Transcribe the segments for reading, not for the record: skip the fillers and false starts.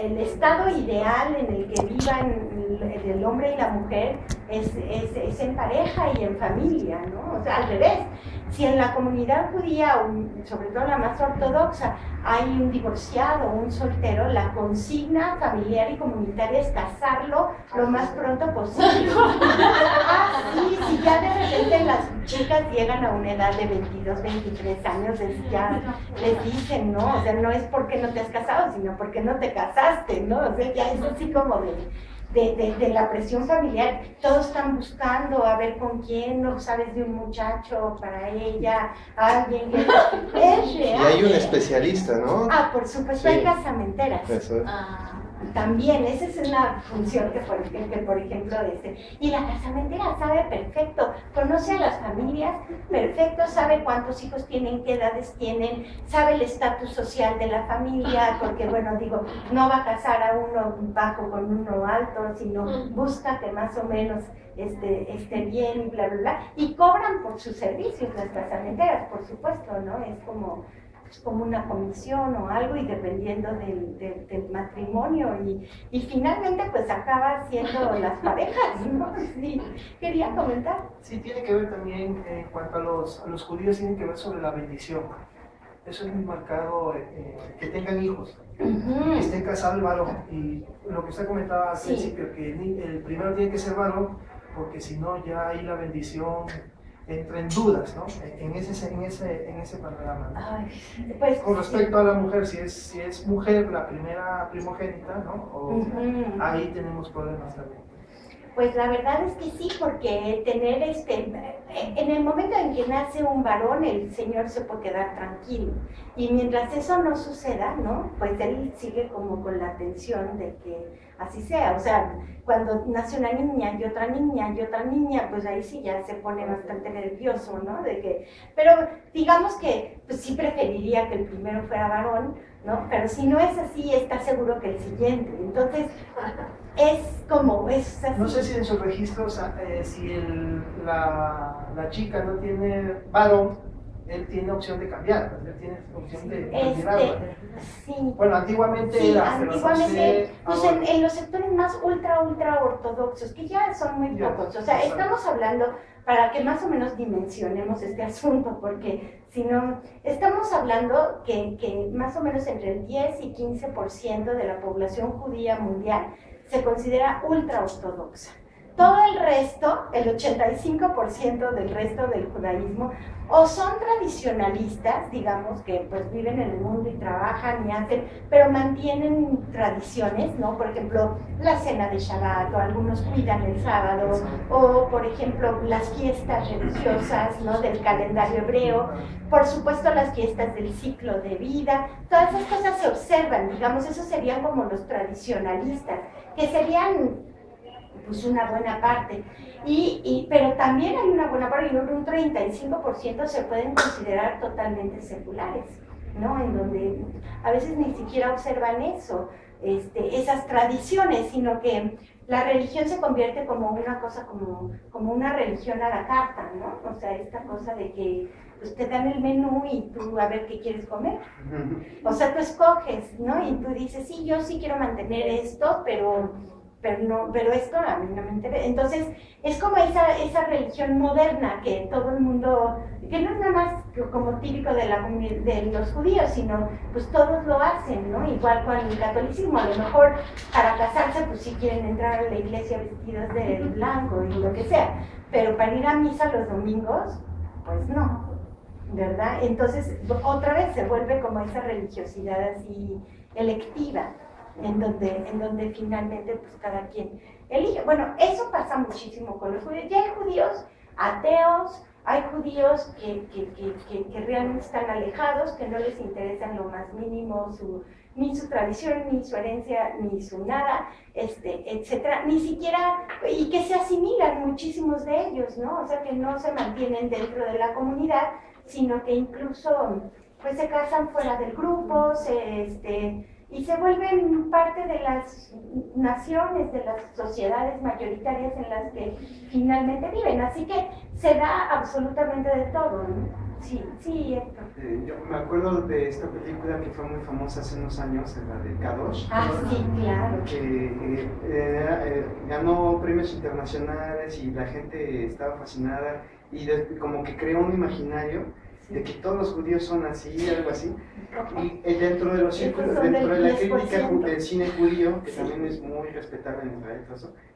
el estado ideal en el que vivan el hombre y la mujer es en pareja y en familia, ¿no? O sea, al revés. Si en la comunidad judía, sobre todo la más ortodoxa, hay un divorciado o un soltero, la consigna familiar y comunitaria es casarlo lo más pronto posible. Sí, si ya de repente las chicas llegan a una edad de 22, 23 años, ya les dicen, ¿no? O sea, no es porque no te has casado, sino porque no te casaste, ¿no? O sea, ya es así como de la presión familiar. Todos están buscando a ver con quién, no sabes, de un muchacho para ella, alguien que es real. Y hay un especialista, ¿no? Ah, por supuesto, Sí. hay casamenteras. Eso es. También, esa es una función que por ejemplo, y la casamentera sabe perfecto, conoce a las familias perfecto, sabe cuántos hijos tienen, qué edades tienen, sabe el estatus social de la familia, porque bueno, digo, no va a casar a uno bajo con uno alto, sino busca que más o menos esté bien, bla, bla, bla, y cobran por sus servicios las casamenteras, por supuesto, ¿no? Es como una comisión o algo, y dependiendo del matrimonio, y finalmente pues acaba siendo las parejas, ¿no? Sí, quería comentar. Sí, tiene que ver también, en cuanto a los judíos, tiene que ver sobre la bendición. Eso es muy marcado, que tengan hijos, que estén casados el varón. Y lo que usted comentaba al principio, que el primero tiene que ser varón, porque si no ya ahí la bendición entra en dudas, ¿no? En ese panorama, ¿no? Ay, pues, con respecto a la mujer, si es mujer la primera primogénita, ¿no? Ahí tenemos problemas también. Pues la verdad es que sí, porque tener en el momento en que nace un varón, el Señor se puede quedar tranquilo. Y mientras eso no suceda, ¿no? Pues él sigue como con la tensión de que así sea. O sea, cuando nace una niña y otra niña y otra niña, pues ahí sí ya se pone bastante nervioso, ¿no? Pero digamos que pues sí preferiría que el primero fuera varón, ¿no? Pero si no es así, está seguro que el siguiente. Entonces, es así. No sé si en sus registros, si la chica no tiene varón, él tiene opción de cambiar, él tiene opción de retirarlo. Sí. Bueno, antiguamente sí, era, antiguamente, pero pues en los sectores más ultra ortodoxos, que ya son muy pocos, o sea, estamos hablando, para que más o menos dimensionemos este asunto, porque si no, estamos hablando que más o menos entre el 10 y 15% de la población judía mundial se considera ultra ortodoxa. Todo el resto, el 85% del resto del judaísmo, o son tradicionalistas, digamos, que pues viven en el mundo y trabajan y hacen, pero mantienen tradiciones, ¿no? Por ejemplo, la cena de Shabbat, o algunos cuidan el sábado, o por ejemplo, las fiestas religiosas, ¿no? Del calendario hebreo, por supuesto las fiestas del ciclo de vida, todas esas cosas se observan, digamos, esos serían como los tradicionalistas, que serían pues una buena parte, pero también hay una buena parte, y un 35% se pueden considerar totalmente seculares, ¿no? En donde a veces ni siquiera observan eso, esas tradiciones, sino que la religión se convierte como una cosa, como una religión a la carta, ¿no? O sea, esta cosa de que pues, te dan el menú y tú a ver qué quieres comer. O sea, tú escoges, ¿no? Y tú dices, sí, yo sí quiero mantener esto, pero esto a mí no me interesa. Entonces, es como esa religión moderna que todo el mundo, que no es nada más como típico de los judíos, sino pues todos lo hacen, ¿no? Igual con el catolicismo, a lo mejor para casarse, pues sí quieren entrar a la iglesia vestidos de blanco y lo que sea, pero para ir a misa los domingos, pues no, ¿verdad? Entonces, otra vez se vuelve como esa religiosidad así electiva. En donde finalmente pues cada quien elige. Bueno, eso pasa muchísimo con los judíos. Ya hay judíos ateos, hay judíos que realmente están alejados, que no les interesa en lo más mínimo ni su tradición, ni su herencia, ni su nada, etcétera, ni siquiera, y que se asimilan muchísimos de ellos, ¿no? O sea, que no se mantienen dentro de la comunidad, sino que incluso pues se casan fuera del grupo, y se vuelven parte de las naciones, de las sociedades mayoritarias en las que finalmente viven. Así que se da absolutamente de todo, ¿no? Sí, sí, Héctor. Yo me acuerdo de esta película que fue muy famosa hace unos años, la de Kadosh. Ah, sí, claro. Que ganó premios internacionales y la gente estaba fascinada y como que creó un imaginario de que todos los judíos son así, algo así. Y dentro de los círculos, dentro de la crítica del cine judío, que también es muy respetable en Israel,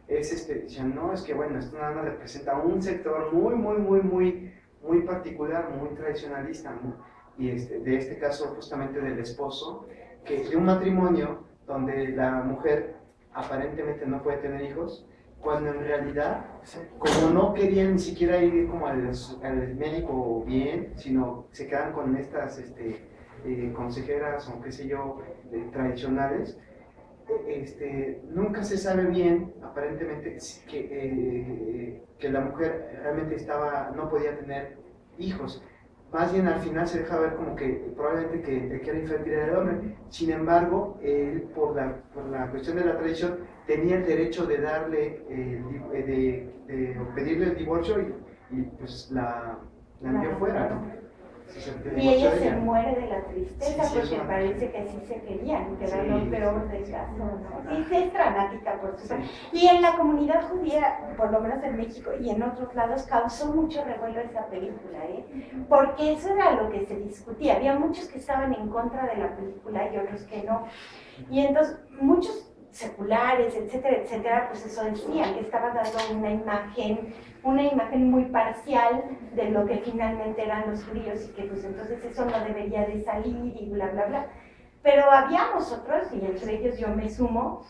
decían, no, es que bueno, esto nada más representa un sector muy particular, muy tradicionalista, ¿no? Y de este caso justamente del esposo, que de un matrimonio donde la mujer aparentemente no puede tener hijos, cuando en realidad, como no querían ni siquiera ir como al médico bien, sino se quedan con estas consejeras o qué sé yo, tradicionales, nunca se sabe bien, aparentemente, que la mujer realmente no podía tener hijos. Más bien al final se deja ver como que probablemente que era infértil era el hombre. Sin embargo, él por la cuestión de la tradición tenía el derecho de darle, de pedirle el divorcio y pues la envió fuera, ¿no? Y ella se muere de la tristeza porque parece que sí se querían, que era lo peor del caso, ¿no? Sí, es dramática, por supuesto. Y en la comunidad judía, por lo menos en México y en otros lados, causó mucho revuelo esa película, porque eso era lo que se discutía. Había muchos que estaban en contra de la película y otros que no. Y entonces, muchos seculares, etcétera, etcétera, pues eso decían, que estaba dando una imagen muy parcial de lo que finalmente eran los judíos y que pues entonces eso no debería de salir y bla, bla, bla. Pero habíamos otros, y entre ellos yo me sumo,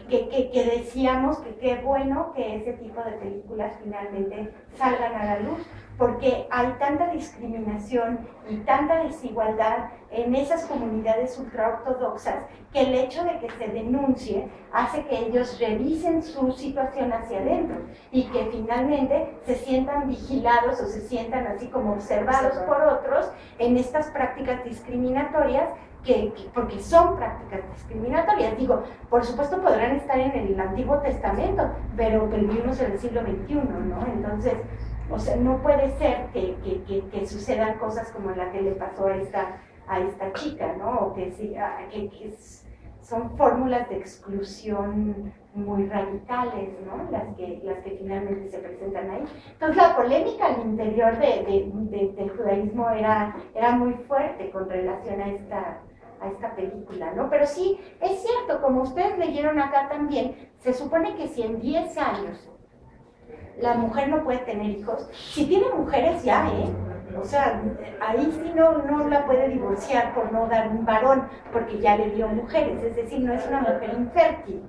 que decíamos que qué bueno que ese tipo de películas finalmente salgan a la luz, porque hay tanta discriminación y tanta desigualdad en esas comunidades ultraortodoxas que el hecho de que se denuncie hace que ellos revisen su situación hacia adentro y que finalmente se sientan vigilados o se sientan así como observados por otros en estas prácticas discriminatorias porque son prácticas discriminatorias. Digo, por supuesto podrán estar en el Antiguo Testamento, pero vivimos en el siglo XXI, ¿no? Entonces, o sea, no puede ser que sucedan cosas como la que le pasó a esta chica, ¿no? O que son fórmulas de exclusión muy radicales, ¿no? Las que finalmente se presentan ahí. Entonces la polémica al interior del judaísmo era muy fuerte con relación a esta película, ¿no? Pero sí, es cierto, como ustedes leyeron acá también, se supone que si en 10 años la mujer no puede tener hijos, si tiene mujeres ya, o sea, ahí sí no la puede divorciar por no dar un varón, porque ya le dio mujeres, es decir, no es una mujer infértil.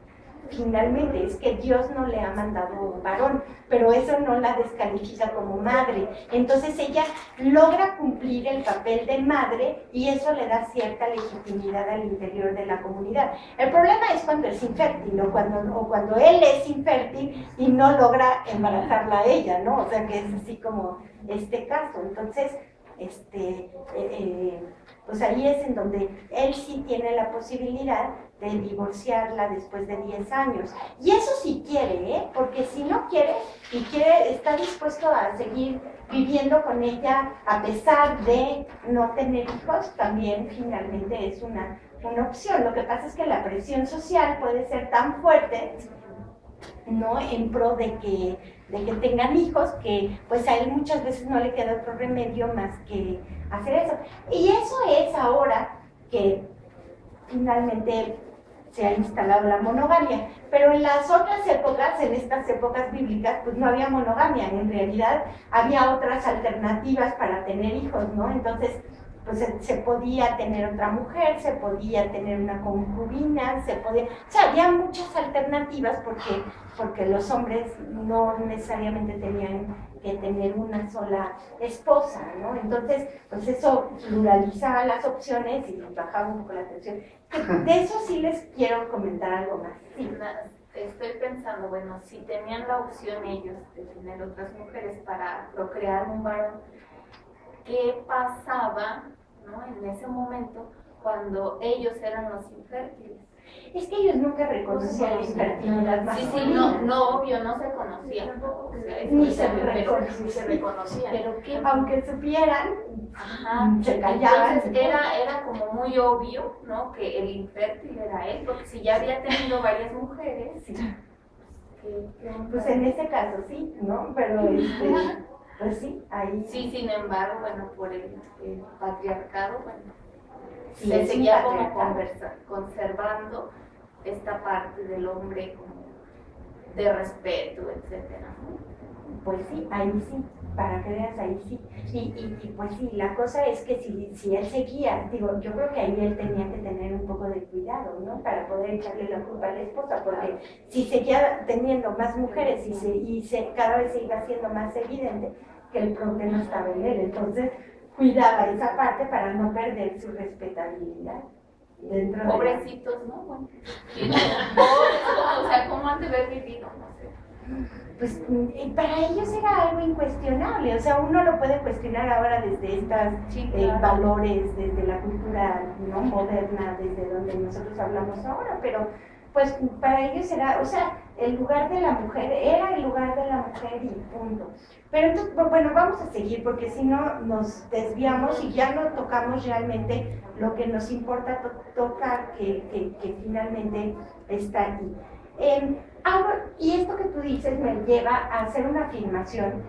Finalmente es que Dios no le ha mandado un varón, pero eso no la descalifica como madre. Entonces ella logra cumplir el papel de madre y eso le da cierta legitimidad al interior de la comunidad. El problema es cuando es infértil o cuando él es infértil y no logra embarazarla a ella, ¿no? O sea que es así como este caso. Entonces, pues ahí es en donde él sí tiene la posibilidad de divorciarla después de 10 años. Y eso sí quiere, porque si no quiere, está dispuesto a seguir viviendo con ella a pesar de no tener hijos, también finalmente es una opción. Lo que pasa es que la presión social puede ser tan fuerte, ¿no?, en pro de que tengan hijos, que pues a él muchas veces no le queda otro remedio más que hacer eso. Y eso es ahora que finalmente se ha instalado la monogamia, pero en las otras épocas, en estas épocas bíblicas, pues no había monogamia, en realidad había otras alternativas para tener hijos, ¿no? Entonces, pues se podía tener otra mujer, se podía tener una concubina, o sea, había muchas alternativas porque los hombres no necesariamente tenían que tener una sola esposa, ¿no? Entonces, pues eso pluralizaba las opciones y bajaba un poco la tensión. De eso sí les quiero comentar algo más. Sí. Estoy pensando, bueno, si tenían la opción ellos de tener otras mujeres para procrear un varón, ¿qué pasaba, ¿no?, en ese momento cuando ellos eran los infértiles? Es que ellos nunca reconocían la infertilidad masculina. Sí, no, obvio, no se conocían. Ni se reconocían. Pero que aunque supieran, Ajá. se callaban. Entonces era como muy obvio, ¿no? Que el infértil era él, porque si ya había tenido varias mujeres, Sí. pues En ese caso sí, ¿no? Pero pues sí, ahí sí, sin embargo, bueno, por el patriarcado, bueno, sí, se es seguía un como patriarcado. conservando esta parte del hombre como de respeto, etcétera, ¿no? Pues sí, ahí sí, para que veas, ahí sí. Y pues sí, la cosa es que si él seguía, digo, yo creo que ahí él tenía que tener un poco de cuidado, ¿no? Para poder echarle la culpa a la esposa, porque si seguía teniendo más mujeres cada vez se iba haciendo más evidente que el problema estaba en él, entonces cuidaba esa parte para no perder su respetabilidad. Dentro Pobrecitos, ¿no? Bueno, pobres, o sea, ¿cómo han de haber vivido? No sé. Pues para ellos era algo incuestionable, o sea, uno lo puede cuestionar ahora desde estos valores, desde la cultura no moderna, desde donde nosotros hablamos ahora, pero pues para ellos era, o sea, el lugar de la mujer era el lugar de la mujer y punto. Pero entonces, bueno, vamos a seguir porque si no nos desviamos y ya no tocamos realmente lo que nos importa tocar, que finalmente está aquí. Y esto que tú dices me lleva a hacer una afirmación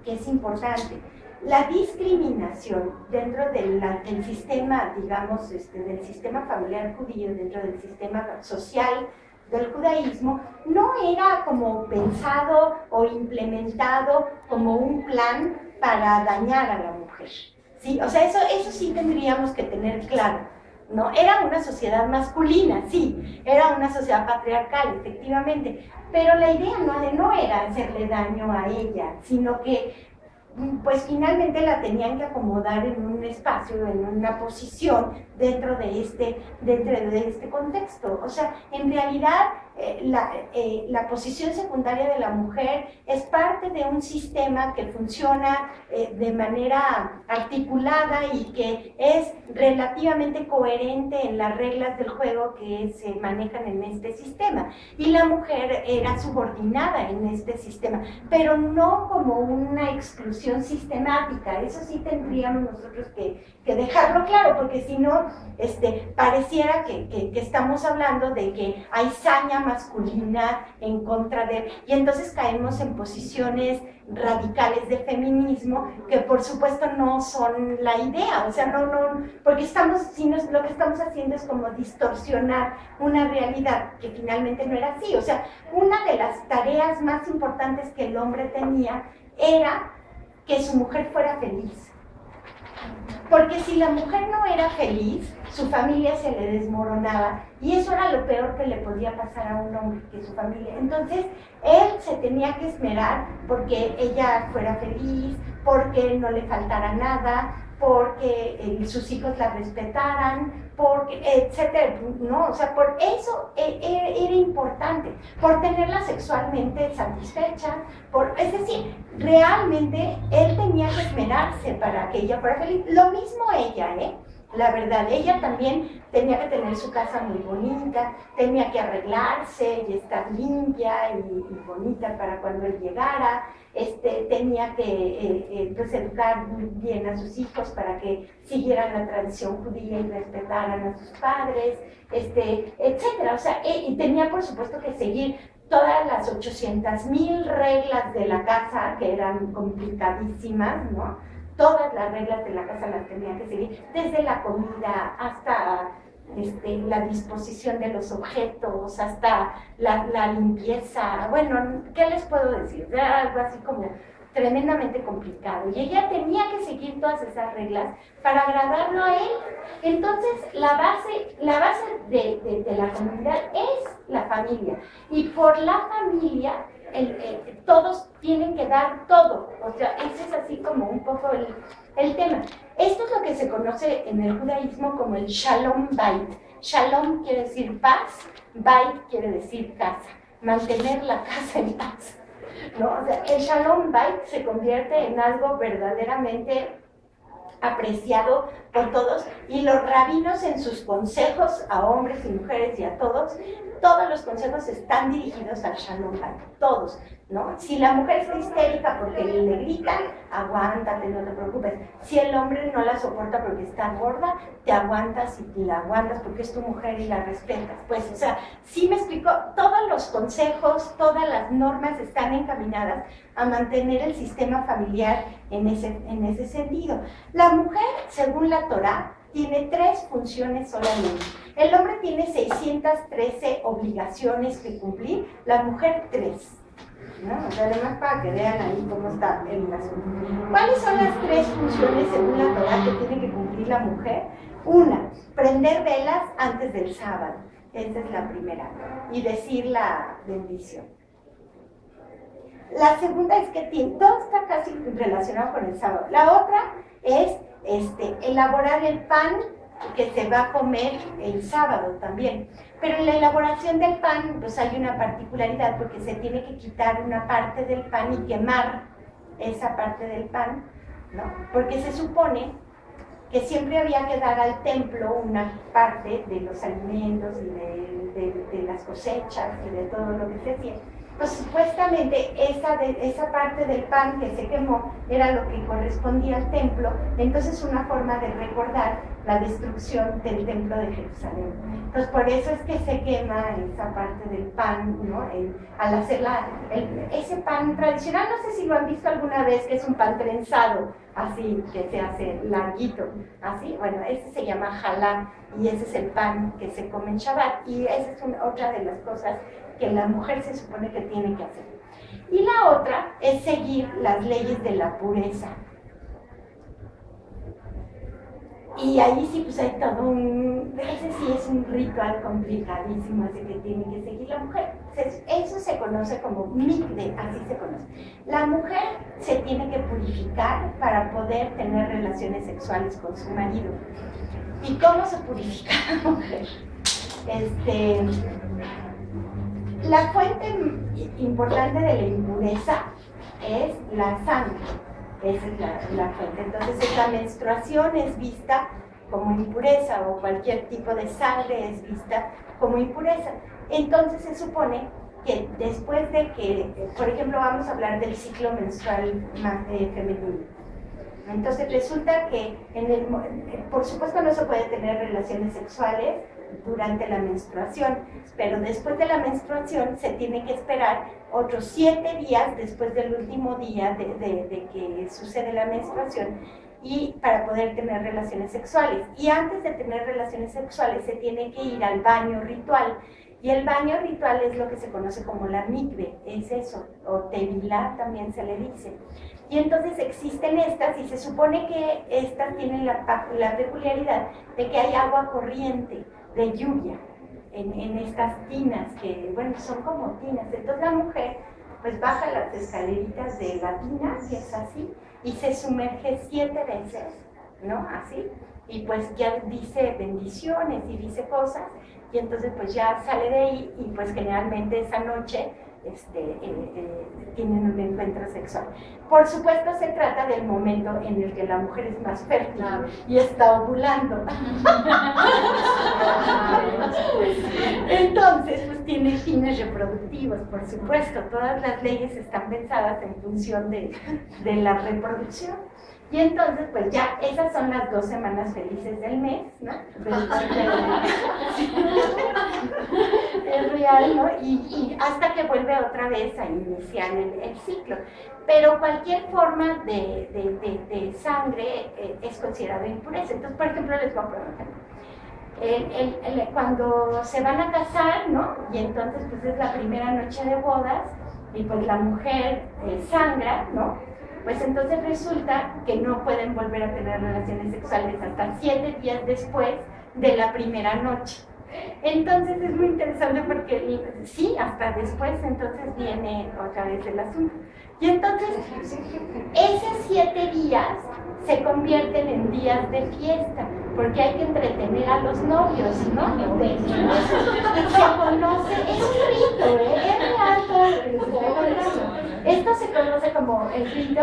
que es importante. La discriminación dentro del sistema, digamos, del sistema familiar judío, dentro del sistema social del judaísmo, no era como pensado o implementado como un plan para dañar a la mujer, ¿sí? O sea, eso sí tendríamos que tener claro. ¿No? Era una sociedad masculina, sí, era una sociedad patriarcal, efectivamente, pero la idea no era hacerle daño a ella, sino que pues finalmente la tenían que acomodar en un espacio, en una posición dentro de este contexto. O sea, en realidad la posición secundaria de la mujer es parte de un sistema que funciona de manera articulada y que es relativamente coherente en las reglas del juego que se manejan en este sistema. Y la mujer era subordinada en este sistema, pero no como una exclusión sistemática. Eso sí tendríamos nosotros que dejarlo claro, porque si no, pareciera que estamos hablando de que hay saña masculina en contra de... Y entonces caemos en posiciones radicales de feminismo que por supuesto no son la idea, o sea, porque lo que estamos haciendo es como distorsionar una realidad que finalmente no era así. O sea, una de las tareas más importantes que el hombre tenía era que su mujer fuera feliz. Porque si la mujer no era feliz, su familia se le desmoronaba y eso era lo peor que le podía pasar a un hombre, que su familia. Entonces, él se tenía que esmerar porque ella fuera feliz, porque no le faltara nada, porque sus hijos la respetaran, porque, etcétera, ¿no? O sea, por eso era importante, por tenerla sexualmente satisfecha, es decir, realmente él tenía que esmerarse para que ella fuera feliz. Lo mismo ella, la verdad, ella también tenía que tener su casa muy bonita, tenía que arreglarse y estar limpia y bonita para cuando él llegara, tenía que pues, educar bien a sus hijos para que siguieran la tradición judía y respetaran a sus padres, etcétera. O sea, y tenía por supuesto que seguir todas las 800,000 reglas de la casa, que eran complicadísimas, ¿no? Todas las reglas de la casa las tenía que seguir, desde la comida hasta la disposición de los objetos, hasta la limpieza. Bueno, ¿qué les puedo decir? Era algo así como tremendamente complicado. Y ella tenía que seguir todas esas reglas para agradarlo a él. Entonces, la base de la comunidad es la familia. Y por la familia, todos tienen que dar todo. O sea, ese es así como un poco el tema. Esto es lo que se conoce en el judaísmo como el Shalom Bait. Shalom quiere decir paz, Bait quiere decir casa, mantener la casa en paz, ¿no? O sea, el Shalom Bait se convierte en algo verdaderamente apreciado por todos, y los rabinos en sus consejos a hombres y mujeres y a todos los consejos están dirigidos al Shalom Bayit, todos, ¿no? Si la mujer está histérica porque le gritan, aguántate, no te preocupes. Si el hombre no la soporta porque está gorda, te aguantas y la aguantas porque es tu mujer y la respetas. Pues, o sea, sí me explico, todos los consejos, todas las normas están encaminadas a mantener el sistema familiar en ese sentido. La mujer, según la Torá, tiene 3 funciones solamente. El hombre tiene 613 obligaciones que cumplir, la mujer 3. ¿No? O sea, además para que vean ahí cómo está el asunto. ¿Cuáles son las 3 funciones según la Torá que tiene que cumplir la mujer? Una, prender velas antes del sábado. Esa es la primera. Y decir la bendición. La segunda es que todo está casi relacionado con el sábado. La otra es elaborar el pan que se va a comer el sábado también. Pero en la elaboración del pan, pues hay una particularidad, porque se tiene que quitar una parte del pan y quemar esa parte del pan, ¿no? Porque se supone que siempre había que dar al templo una parte de los alimentos y de las cosechas y de todo lo que se hacía. Pues supuestamente esa parte del pan que se quemó era lo que correspondía al templo, entonces una forma de recordar la destrucción del templo de Jerusalén. Entonces por eso es que se quema esa parte del pan, ¿no? Al hacer ese pan tradicional, no sé si lo han visto alguna vez, que es un pan trenzado, así, que se hace larguito, así, bueno, ese se llama jalá, y ese es el pan que se come en Shabbat, y esa es otra de las cosas que la mujer se supone que tiene que hacer. Y la otra es seguir las leyes de la pureza. Y ahí sí, pues hay todo ese sí es un ritual complicadísimo, así que tiene que seguir la mujer. Eso se conoce como mikve, así se conoce. La mujer se tiene que purificar para poder tener relaciones sexuales con su marido. ¿Y cómo se purifica la mujer? La fuente importante de la impureza es la sangre, esa es la fuente. Entonces la menstruación es vista como impureza, o cualquier tipo de sangre es vista como impureza. Entonces se supone que después de que, por ejemplo, vamos a hablar del ciclo menstrual femenino. Entonces resulta que por supuesto no se puede tener relaciones sexuales durante la menstruación, pero después de la menstruación se tiene que esperar otros 7 días después del último día de que sucede la menstruación, y para poder tener relaciones sexuales. Y antes de tener relaciones sexuales se tiene que ir al baño ritual, y el baño ritual es lo que se conoce como la mikve, es eso, o tevilá también se le dice. Y entonces existen estas, y se supone que estas tienen la peculiaridad de que hay agua corriente de lluvia en estas tinas, que bueno, son como tinas. Entonces la mujer pues baja las escaleritas de la tina, que es así, y se sumerge 7 veces, ¿no? Así, y pues ya dice bendiciones y dice cosas, y entonces pues ya sale de ahí, y pues generalmente esa noche tienen un encuentro sexual. Por supuesto se trata del momento en el que la mujer es más fértil y está ovulando. Entonces pues tiene fines reproductivos, por supuesto. Todas las leyes están pensadas en función de la reproducción. Y entonces, pues ya, esas son las 2 semanas felices del mes, ¿no? Es real, ¿no? Y hasta que vuelve otra vez a iniciar el ciclo. Pero cualquier forma de sangre es considerada impureza. Entonces, por ejemplo, les voy a preguntar. Cuando se van a casar, ¿no? Y entonces, pues es la primera noche de bodas, y pues la mujer sangra, ¿no? Pues entonces resulta que no pueden volver a tener relaciones sexuales hasta 7 días después de la primera noche. Entonces es muy interesante porque sí, hasta después entonces viene otra vez el asunto. Y entonces esos 7 días se convierten en días de fiesta, porque hay que entretener a los novios, ¿no? Se conoce, es un rito, es real todo lo que les estoy contando. Esto se se conoce como el rito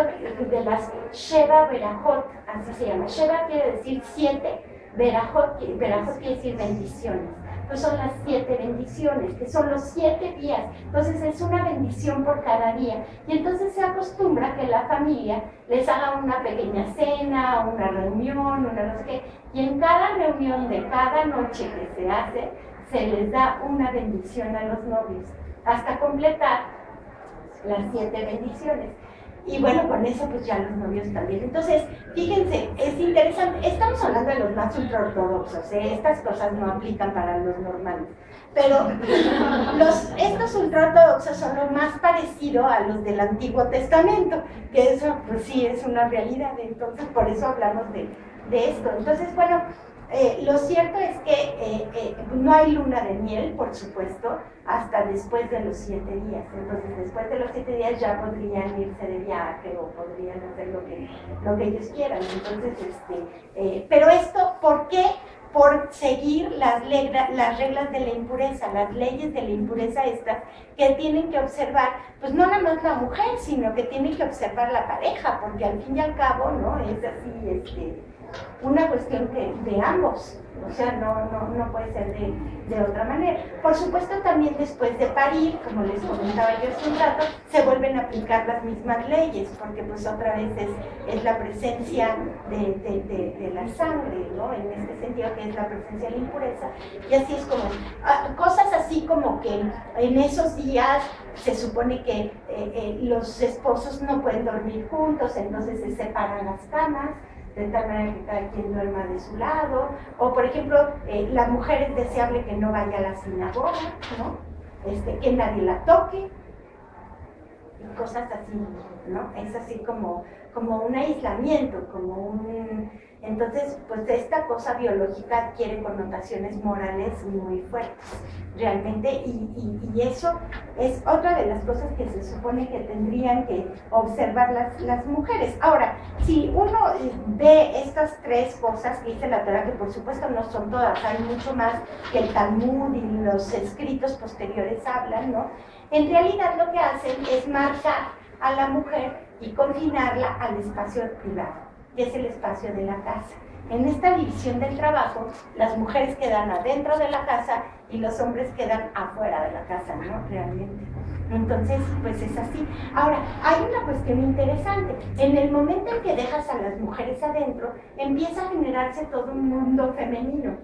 de las Sheva Berajot, así se llama. Sheva quiere decir 7, Berajot quiere decir bendiciones. Pues son las 7 bendiciones, que son los 7 días. Entonces es una bendición por cada día. Y entonces se acostumbra que la familia les haga una pequeña cena, una reunión, una no sé qué. Y en cada reunión de cada noche que se hace, se les da una bendición a los novios, hasta completar las 7 bendiciones. Y bueno, con eso pues ya los novios también. Entonces, fíjense, es interesante, estamos hablando de los más ultraortodoxos, estas cosas no aplican para los normales, pero estos ultraortodoxos son lo más parecido a los del Antiguo Testamento, que eso pues sí es una realidad, entonces por eso hablamos de esto. Entonces, bueno, lo cierto es que no hay luna de miel, por supuesto, hasta después de los 7 días. Entonces, después de los 7 días ya podrían irse de viaje o podrían hacer lo que ellos quieran. Entonces, pero esto, ¿por qué? Por seguir las reglas de la impureza, las leyes de la impureza estas que tienen que observar, pues no nada más la mujer, sino que tiene que observar la pareja, porque al fin y al cabo, ¿no? Es así, una cuestión de ambos, o sea, no puede ser de otra manera. Por supuesto, también después de parir, como les comentaba yo hace un rato, se vuelven a aplicar las mismas leyes, porque pues otra vez es la presencia de la sangre, ¿no? En este sentido que es la presencia de la impureza, y así es como, cosas así como que en esos días se supone que los esposos no pueden dormir juntos, entonces se separan las camas, de tal manera que cada quien duerma de su lado, o por ejemplo, la mujer es deseable que no vaya a la sinagoga, ¿no? Que nadie la toque, y cosas así, ¿no? Es así como un aislamiento, entonces, pues esta cosa biológica adquiere connotaciones morales muy fuertes, realmente, y eso es otra de las cosas que se supone que tendrían que observar las mujeres. Ahora, si uno ve estas 3 cosas que dice la Torá, que por supuesto no son todas, hay mucho más que el Talmud y los escritos posteriores hablan, ¿no? En realidad lo que hacen es marcar a la mujer y confinarla al espacio privado, que es el espacio de la casa. En esta división del trabajo, las mujeres quedan adentro de la casa y los hombres quedan afuera de la casa, ¿no? Realmente. Entonces, pues es así. Ahora, hay una cuestión interesante. En el momento en que dejas a las mujeres adentro, empieza a generarse todo un mundo femenino.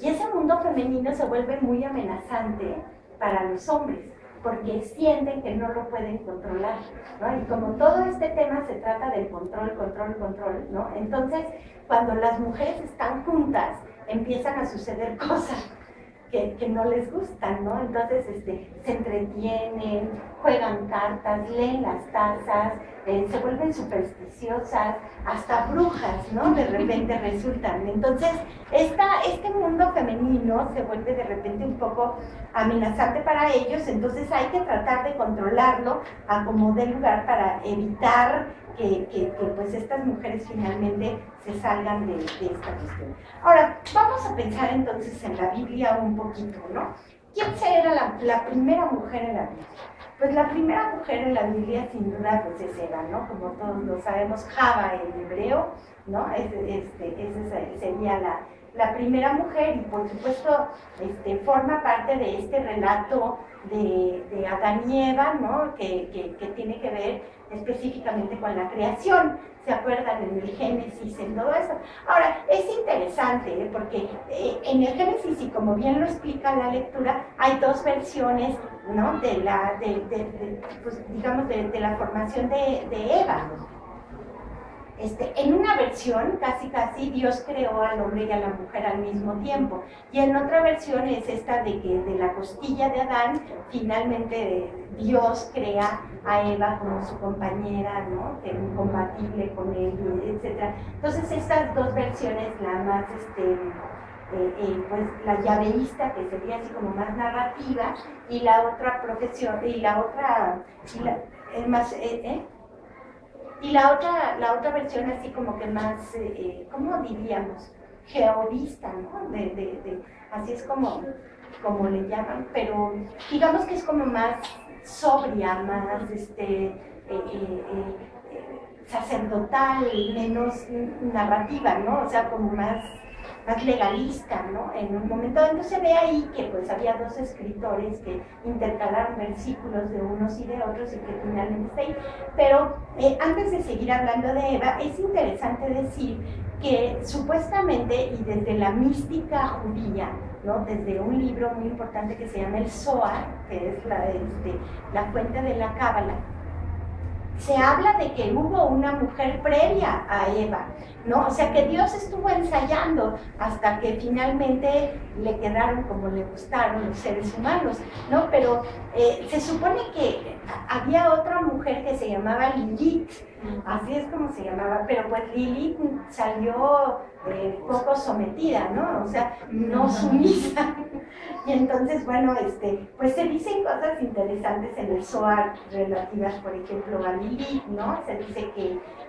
Y ese mundo femenino se vuelve muy amenazante para los hombres, porque sienten que no lo pueden controlar, ¿no? Y como todo este tema se trata del control, ¿no? Entonces, cuando las mujeres están juntas, empiezan a suceder cosas que no les gustan, ¿no? Entonces, se entretienen, juegan cartas, leen las tazas, se vuelven supersticiosas, hasta brujas, ¿no? De repente resultan. Entonces, este mundo femenino se vuelve de repente un poco amenazante para ellos, entonces hay que tratar de controlarlo a como dé lugar para evitar que pues estas mujeres finalmente se salgan de esta cuestión. Ahora, vamos a pensar entonces en la Biblia un poquito, ¿no? ¿Quién era la primera mujer en la Biblia? Pues la primera mujer en la Biblia sin duda pues es Eva, ¿no? Como todos lo sabemos, Java en hebreo, ¿no? Esa sería la primera mujer, y por supuesto forma parte de este relato de Adán y Eva, ¿no? Que tiene que ver específicamente con la creación. ¿Se acuerdan en el Génesis, en todo eso? Ahora, es interesante, porque en el Génesis, y como bien lo explica la lectura, hay 2 versiones, ¿no? Pues, digamos, de la formación de Eva. En una versión, casi Dios creó al hombre y a la mujer al mismo tiempo, y en otra versión es esta de que de la costilla de Adán, finalmente Dios crea a Eva como su compañera, ¿no? Que es compatible con él, etc. Entonces estas 2 versiones, la más, pues la yaveísta, que sería así como más narrativa, y la otra profesión, y la otra versión así como que más, ¿cómo diríamos? Jehovista, ¿no? Así es como le llaman, pero digamos que es como más sobria, más sacerdotal, menos narrativa, ¿no? O sea, como más legalista, ¿no? En un momento, entonces se ve ahí que pues había dos escritores que intercalaron versículos de unos y de otros y que finalmente está ahí. Pero antes de seguir hablando de Eva, es interesante decir que supuestamente, y desde la mística judía, ¿no? Desde un libro muy importante que se llama el Zohar, que es la fuente de la Cábala, se habla de que hubo una mujer previa a Eva, ¿no? O sea, que Dios estuvo ensayando hasta que finalmente le quedaron como le gustaron los seres humanos, ¿no? Pero se supone que había otra mujer que se llamaba Lilith, así es como se llamaba, pero pues Lilith salió poco sometida, ¿no? O sea, no sumisa. Y entonces, bueno, pues se dicen cosas interesantes en el Zohar relativas, por ejemplo, a Lilith, ¿no? Se dice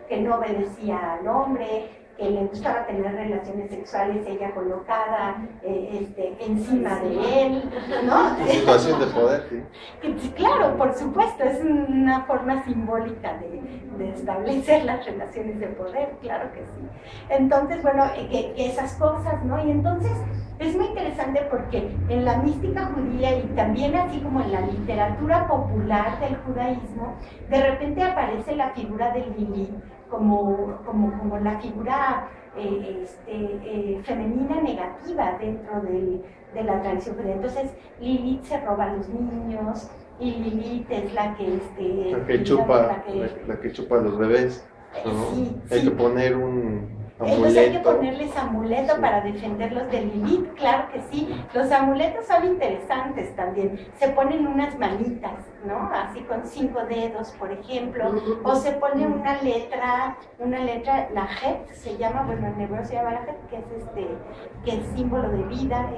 que no obedecía al hombre, que le gustaba tener relaciones sexuales, ella colocada encima de él, ¿no? Situación de poder, sí. Claro, por supuesto, es una forma simbólica de establecer las relaciones de poder, claro que sí. Entonces, bueno, que esas cosas, ¿no? Y entonces es muy interesante porque en la mística judía y también así como en la literatura popular del judaísmo, de repente aparece la figura de Lilith como la figura femenina negativa dentro de la tradición judía. Entonces Lilith se roba a los niños y Lilith es la que chupa a los bebés, ¿no? Sí, hay sí. que poner un amuleto. Entonces hay que ponerles amuleto para defenderlos de Lilith, claro que sí. Los amuletos son interesantes también. Se ponen unas manitas, ¿no? Así con 5 dedos, por ejemplo. O se pone una letra, la Het se llama, bueno, en hebreo se llama la Het, que es símbolo de vida,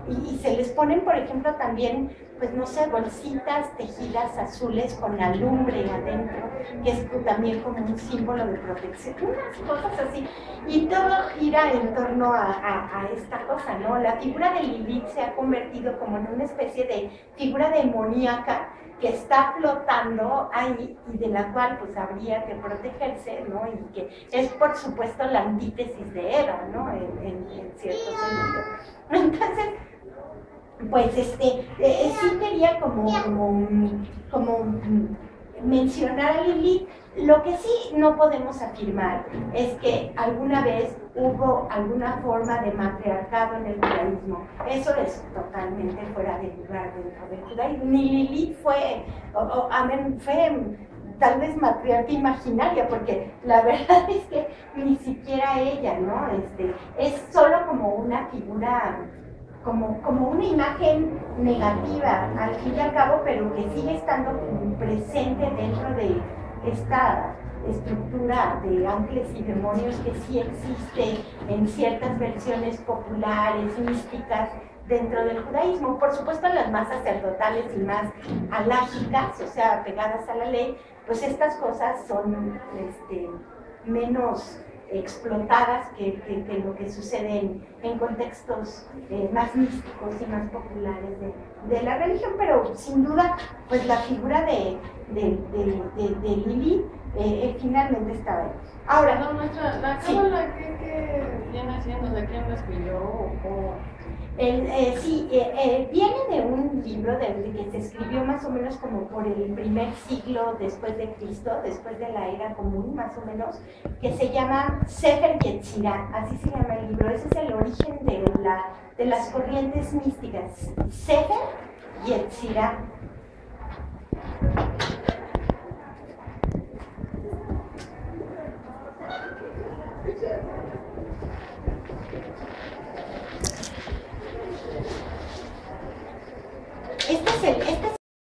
Y se les ponen, por ejemplo, también, pues no sé, bolsitas tejidas azules con alumbre adentro, que es también como un símbolo de protección, unas cosas así. Y todo gira en torno a esta cosa, ¿no? La figura de Lilith se ha convertido como en una especie de figura demoníaca que está flotando ahí y de la cual pues habría que protegerse, ¿no? Y que es por supuesto la antítesis de Eva, ¿no? En cierto sentido. Entonces, pues sí quería como mencionar a Lilith. Lo que sí no podemos afirmar es que alguna vez hubo alguna forma de matriarcado en el judaísmo. Eso es totalmente fuera de lugar dentro del judaísmo. Ni Lilith fue tal vez matriarca imaginaria, porque la verdad es que ni siquiera ella, ¿no? Es solo como una figura, como una imagen negativa, al fin y al cabo, pero que sigue estando presente dentro de esta estructura de ángeles y demonios que sí existe en ciertas versiones populares, místicas, dentro del judaísmo. Por supuesto, las más sacerdotales y más alágicas, o sea, pegadas a la ley, pues estas cosas son menos explotadas que lo que sucede en contextos más místicos y más populares de la religión, pero sin duda pues la figura de Lilith finalmente estaba ahí. Ahora, no, la cábala, ¿qué viene siendo? ¿De quién la escribió? Viene de un libro que se escribió más o menos como por el primer siglo después de Cristo, después de la era común más o menos, que se llama Sefer Yetzirah, así se llama el libro. Ese es el origen de las corrientes místicas. Sefer Yetzirah.